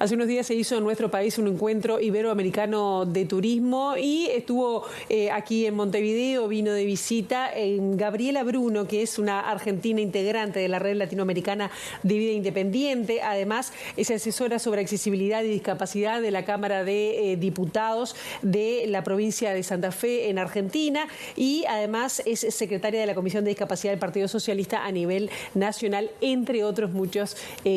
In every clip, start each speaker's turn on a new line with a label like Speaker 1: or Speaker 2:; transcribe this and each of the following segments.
Speaker 1: Hace unos días se hizo en nuestro país un encuentro iberoamericano de turismo y estuvo aquí en Montevideo, vino de visita Gabriela Bruno, que es una argentina integrante de la Red Latinoamericana de Vida Independiente. Además, es asesora sobre accesibilidad y discapacidad de la Cámara de Diputados de la provincia de Santa Fe en Argentina y además es secretaria de la Comisión de Discapacidad del Partido Socialista a nivel nacional, entre otros muchos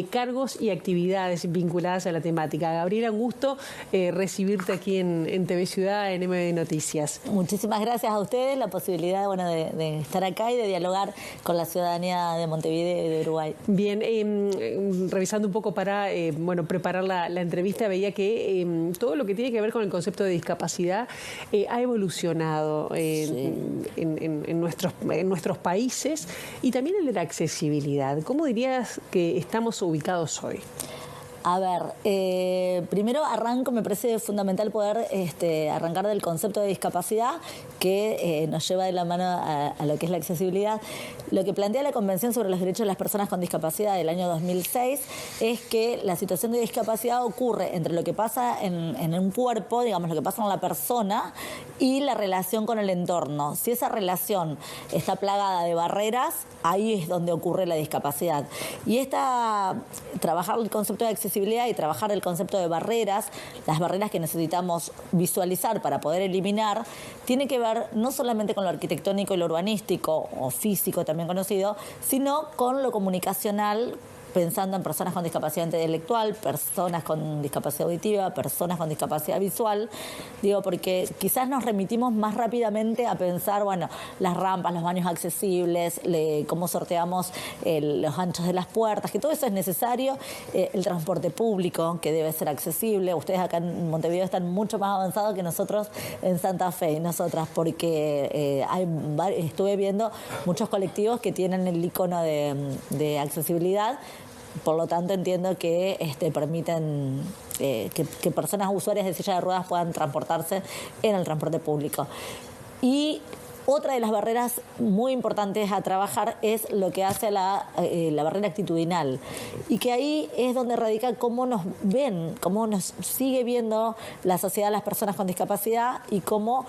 Speaker 1: cargos y actividades vinculadas a la temática. Gabriela, un gusto recibirte aquí en TV Ciudad, en MB Noticias.
Speaker 2: Muchísimas gracias a ustedes, la posibilidad de estar acá y de dialogar con la ciudadanía de Montevideo y de Uruguay.
Speaker 1: Bien, revisando un poco para preparar la entrevista, veía que todo lo que tiene que ver con el concepto de discapacidad ha evolucionado en nuestros países y también el de la accesibilidad. ¿Cómo dirías que estamos ubicados hoy?
Speaker 2: A ver, primero arranco, me parece fundamental poder arrancar del concepto de discapacidad que nos lleva de la mano a lo que es la accesibilidad. Lo que plantea la Convención sobre los Derechos de las Personas con Discapacidad del año 2006 es que la situación de discapacidad ocurre entre lo que pasa en un cuerpo, digamos, lo que pasa en la persona y la relación con el entorno. Si esa relación está plagada de barreras, ahí es donde ocurre la discapacidad. Y trabajar el concepto de accesibilidad y trabajar el concepto de barreras, las barreras que necesitamos visualizar para poder eliminar, tiene que ver no solamente con lo arquitectónico y lo urbanístico, o físico también conocido, sino con lo comunicacional, pensando en personas con discapacidad intelectual, personas con discapacidad auditiva, personas con discapacidad visual. Digo, porque quizás nos remitimos más rápidamente a pensar, bueno, las rampas, los baños accesibles, cómo sorteamos los anchos de las puertas, que todo eso es necesario, el transporte público, que debe ser accesible. Ustedes acá en Montevideo están mucho más avanzados que nosotros en Santa Fe y nosotras, porque estuve viendo muchos colectivos que tienen el icono de accesibilidad. Por lo tanto, entiendo que permiten que personas usuarias de silla de ruedas puedan transportarse en el transporte público. Y otra de las barreras muy importantes a trabajar es lo que hace la barrera actitudinal. Y que ahí es donde radica cómo nos ven, cómo nos sigue viendo la sociedad, las personas con discapacidad y cómo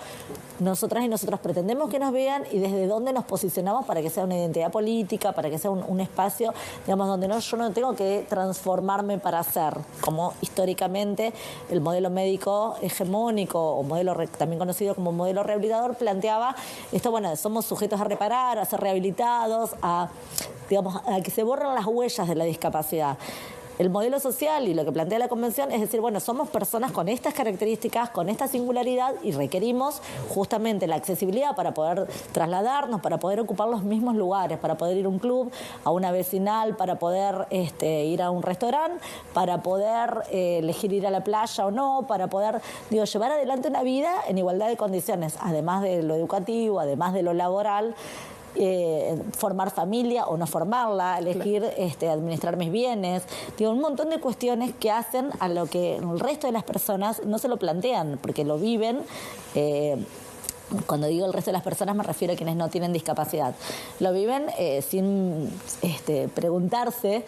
Speaker 2: nosotras y nosotros pretendemos que nos vean y desde dónde nos posicionamos para que sea una identidad política, para que sea un espacio, digamos, donde yo no tengo que transformarme para ser, como históricamente el modelo médico hegemónico o modelo también conocido como modelo rehabilitador planteaba esto. Bueno, somos sujetos a reparar, a ser rehabilitados, a que se borren las huellas de la discapacidad. El modelo social y lo que plantea la Convención es decir, bueno, somos personas con estas características, con esta singularidad y requerimos justamente la accesibilidad para poder trasladarnos, para poder ocupar los mismos lugares, para poder ir a un club, a una vecinal, para poder ir a un restaurante, para poder elegir ir a la playa o no, para poder llevar adelante una vida en igualdad de condiciones, además de lo educativo, además de lo laboral. Formar familia o no formarla, elegir administrar mis bienes, un montón de cuestiones que hacen a lo que el resto de las personas no se lo plantean, porque lo viven. Cuando digo el resto de las personas me refiero a quienes no tienen discapacidad. Lo viven sin preguntarse.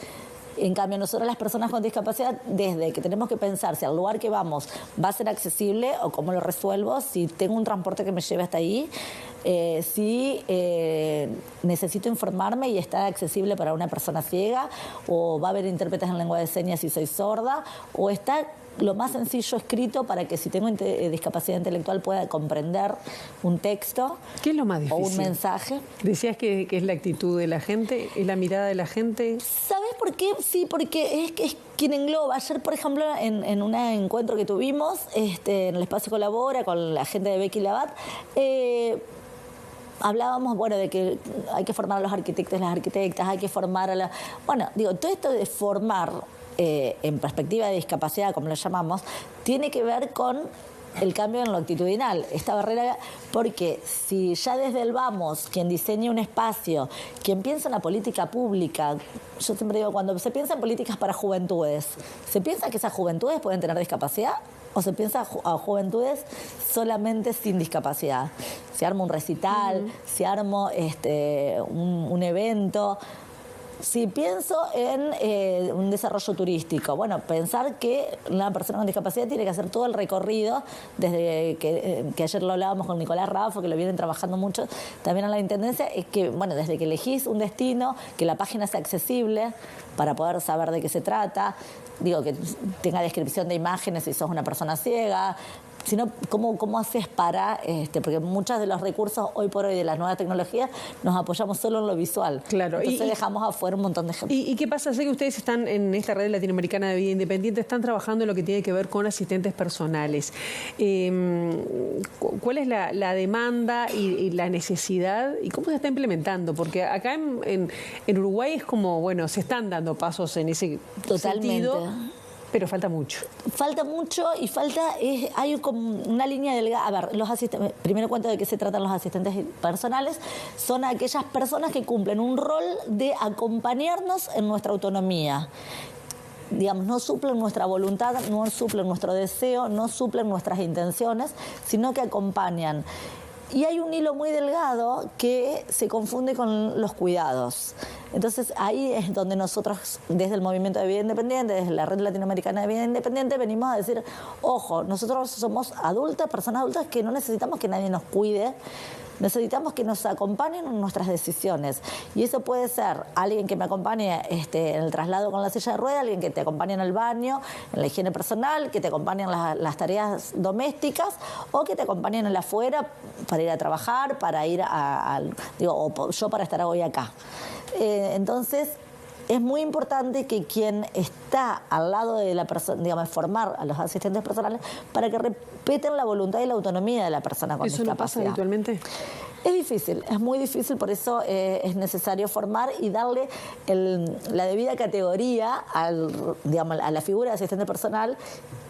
Speaker 2: En cambio, nosotros las personas con discapacidad, desde que tenemos que pensar si al lugar que vamos va a ser accesible o cómo lo resuelvo, si tengo un transporte que me lleve hasta ahí, si necesito informarme y está accesible para una persona ciega, o va a haber intérpretes en lengua de señas si soy sorda, o está lo más sencillo escrito para que si tengo discapacidad intelectual pueda comprender un texto.
Speaker 1: ¿Qué es lo más difícil?
Speaker 2: O un mensaje.
Speaker 1: Decías que es la actitud de la gente, es la mirada de la gente.
Speaker 2: ¿Sabes por qué? Sí, porque es quien engloba. Ayer, por ejemplo, en un encuentro que tuvimos en el Espacio Colabora con la gente de Becky Labat, hablábamos, de que hay que formar a los arquitectos y las arquitectas, hay que formar a la... todo esto de formar en perspectiva de discapacidad, como lo llamamos, tiene que ver con el cambio en lo actitudinal, esta barrera, porque si ya desde el vamos, quien diseña un espacio, quien piensa en la política pública, yo siempre digo, cuando se piensa en políticas para juventudes, ¿se piensa que esas juventudes pueden tener discapacidad? ¿O se piensa a juventudes solamente sin discapacidad? Se arma un recital, se arma un evento. Si pienso en un desarrollo turístico, bueno, pensar que una persona con discapacidad tiene que hacer todo el recorrido, desde que ayer lo hablábamos con Nicolás Raffo, que lo vienen trabajando mucho también en la Intendencia, es que, bueno, desde que elegís un destino, que la página sea accesible para poder saber de qué se trata, digo, que tenga descripción de imágenes si sos una persona ciega, sino cómo haces para, porque muchos de los recursos hoy por hoy de las nuevas tecnologías nos apoyamos solo en lo visual.
Speaker 1: Claro.
Speaker 2: Entonces dejamos afuera un montón de gente.
Speaker 1: ¿Y qué pasa? Sé que ustedes están en esta red latinoamericana de vida independiente, están trabajando en lo que tiene que ver con asistentes personales. ¿Cuál es la demanda y la necesidad y cómo se está implementando? Porque acá en Uruguay es como, bueno, se están dando pasos en ese sentido. Pero falta mucho.
Speaker 2: Falta mucho y hay como una línea delgada. A ver, los asistentes, primero cuento de qué se tratan los asistentes personales. Son aquellas personas que cumplen un rol de acompañarnos en nuestra autonomía. Digamos, no suplen nuestra voluntad, no suplen nuestro deseo, no suplen nuestras intenciones, sino que acompañan. Y hay un hilo muy delgado que se confunde con los cuidados. Entonces ahí es donde nosotros, desde el Movimiento de Vida Independiente, desde la Red Latinoamericana de Vida Independiente, venimos a decir, ojo, nosotros somos adultas, personas adultas que no necesitamos que nadie nos cuide, necesitamos que nos acompañen en nuestras decisiones. Y eso puede ser alguien que me acompañe en el traslado con la silla de ruedas, alguien que te acompañe en el baño, en la higiene personal, que te acompañe en las tareas domésticas o que te acompañe en el afuera para ir a trabajar, para ir o yo para estar hoy acá. Entonces, es muy importante que quien está al lado de la persona, digamos, formar a los asistentes personales para que respeten la voluntad y la autonomía de la persona con discapacidad.
Speaker 1: ¿Eso no pasa habitualmente?
Speaker 2: Es difícil, es muy difícil, por eso es necesario formar y darle la debida categoría a la figura de asistente personal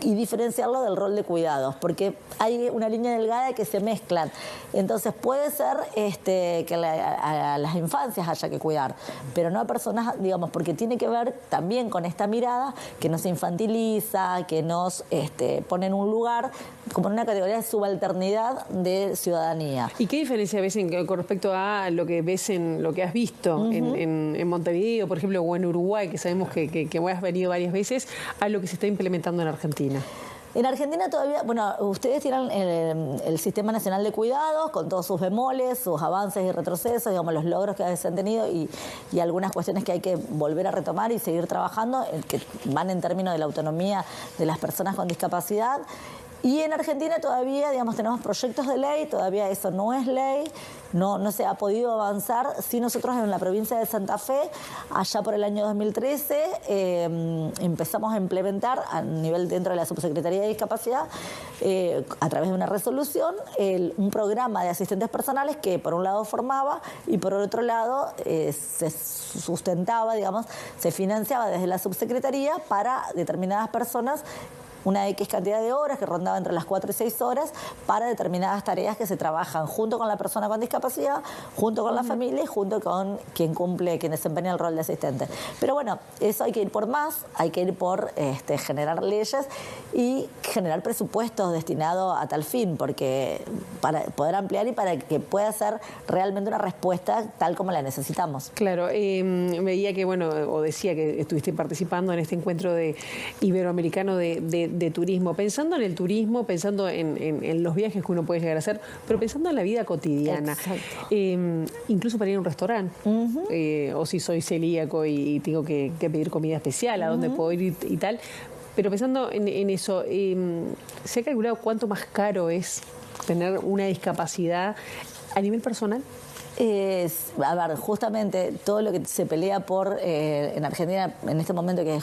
Speaker 2: y diferenciarlo del rol de cuidados, porque hay una línea delgada que se mezclan. Entonces puede ser que a las infancias haya que cuidar, pero no a personas, digamos, porque tiene que ver también con esta mirada que nos infantiliza, que nos pone en un lugar como en una categoría de subalternidad de ciudadanía.
Speaker 1: ¿Y qué diferencia ves con respecto a lo que ves en lo que has visto en Montevideo, por ejemplo, o en Uruguay, que sabemos que has venido varias veces, a lo que se está implementando en Argentina?
Speaker 2: En Argentina todavía, bueno, ustedes tienen el Sistema Nacional de Cuidados con todos sus bemoles, sus avances y retrocesos, digamos, los logros que se han tenido y algunas cuestiones que hay que volver a retomar y seguir trabajando, que van en términos de la autonomía de las personas con discapacidad. Y en Argentina todavía, digamos, tenemos proyectos de ley, todavía eso no es ley, no se ha podido avanzar. Sí, nosotros en la provincia de Santa Fe, allá por el año 2013, empezamos a implementar a nivel dentro de la Subsecretaría de Discapacidad, a través de una resolución, un programa de asistentes personales que por un lado formaba y por otro lado se sustentaba, digamos, se financiaba desde la Subsecretaría para determinadas personas, una X cantidad de horas que rondaba entre las 4 y 6 horas para determinadas tareas que se trabajan junto con la persona con discapacidad, junto con la familia y junto con quien desempeña el rol de asistente. Pero bueno, eso hay que ir por más, hay que ir por generar leyes y generar presupuestos destinados a tal fin, porque para poder ampliar y para que pueda ser realmente una respuesta tal como la necesitamos.
Speaker 1: Claro, veía que, bueno, o decía que estuviste participando en este encuentro iberoamericano de turismo, pensando en el turismo, pensando en los viajes que uno puede llegar a hacer, pero pensando en la vida cotidiana. Incluso para ir a un restaurante, o si soy celíaco y tengo que pedir comida especial, a dónde puedo ir y tal. Pero pensando en eso, ¿se ha calculado cuánto más caro es tener una discapacidad a nivel personal?
Speaker 2: A ver, justamente todo lo que se pelea en Argentina en este momento, que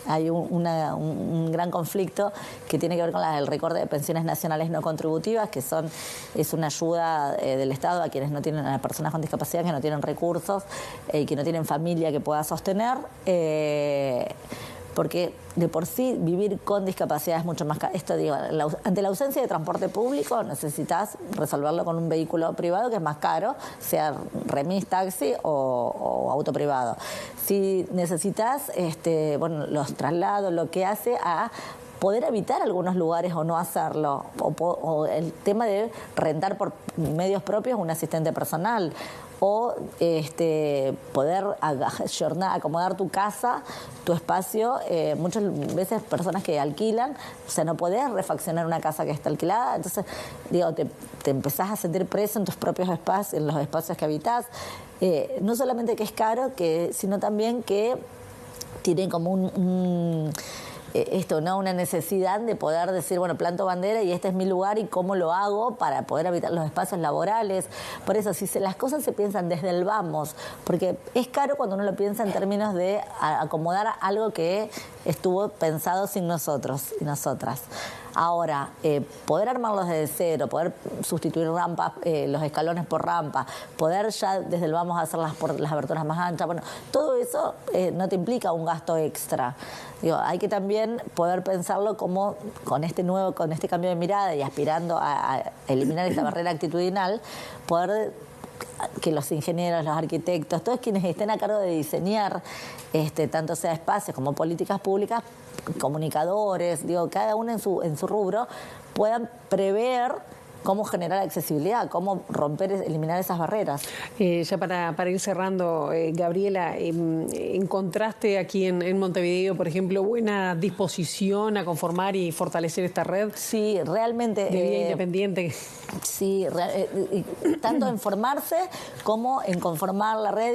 Speaker 2: hay un gran conflicto que tiene que ver con el recorte de pensiones nacionales no contributivas, que es una ayuda del Estado a quienes no tienen, a las personas con discapacidad que no tienen recursos y que no tienen familia que pueda sostener. Porque de por sí vivir con discapacidad es mucho más caro. Esto digo, ante la ausencia de transporte público necesitas resolverlo con un vehículo privado que es más caro, sea remis, taxi o auto privado. Si necesitas los traslados, lo que hace a poder evitar algunos lugares o no hacerlo, o el tema de rentar por medios propios un asistente personal, o poder acomodar tu casa, tu espacio. Muchas veces personas que alquilan, o sea, no podés refaccionar una casa que está alquilada, entonces, digo, te empezás a sentir preso en tus propios espacios, en los espacios que habitás. No solamente que es caro, sino también que tiene como una necesidad de poder decir, bueno, planto bandera y este es mi lugar y cómo lo hago para poder habitar los espacios laborales. Por eso, si las cosas se piensan desde el vamos, porque es caro cuando uno lo piensa en términos de acomodar algo que estuvo pensado sin nosotros y nosotras. Ahora, poder armarlos desde cero, poder sustituir rampas, los escalones por rampa, poder ya desde el vamos a hacer las aberturas más anchas, bueno, todo eso no te implica un gasto extra. Digo, hay que también poder pensarlo como con este cambio de mirada y aspirando a eliminar esta barrera actitudinal, poder que los ingenieros, los arquitectos, todos quienes estén a cargo de diseñar, tanto sea espacios como políticas públicas, comunicadores, digo, cada uno en su rubro, puedan prever cómo generar accesibilidad, cómo eliminar esas barreras.
Speaker 1: Ya para ir cerrando, Gabriela, ¿encontraste aquí en Montevideo, por ejemplo, buena disposición a conformar y fortalecer esta red?
Speaker 2: Sí, realmente.
Speaker 1: De vida independiente.
Speaker 2: Sí, tanto en formarse como en conformar la red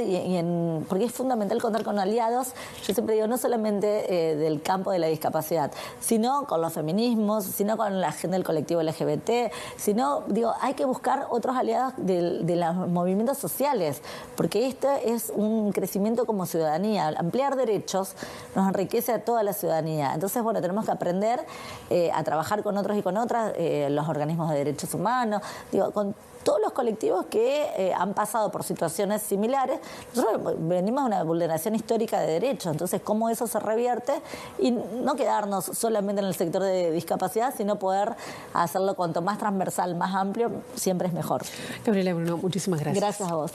Speaker 2: porque es fundamental contar con aliados, yo siempre digo, no solamente del campo de la discapacidad, sino con los feminismos, sino con la gente del colectivo LGBT, sino, digo, hay que buscar otros aliados de los movimientos sociales, porque este es un crecimiento como ciudadanía. Ampliar derechos nos enriquece a toda la ciudadanía. Entonces, bueno, tenemos que aprender a trabajar con otros y con otras, los organismos de derechos humanos, digo, con todos los colectivos que han pasado por situaciones similares. Nosotros venimos de una vulneración histórica de derechos, entonces cómo eso se revierte y no quedarnos solamente en el sector de discapacidad, sino poder hacerlo cuanto más transversal, más amplio, siempre es mejor.
Speaker 1: Gabriela Bruno, muchísimas gracias.
Speaker 2: Gracias a vos.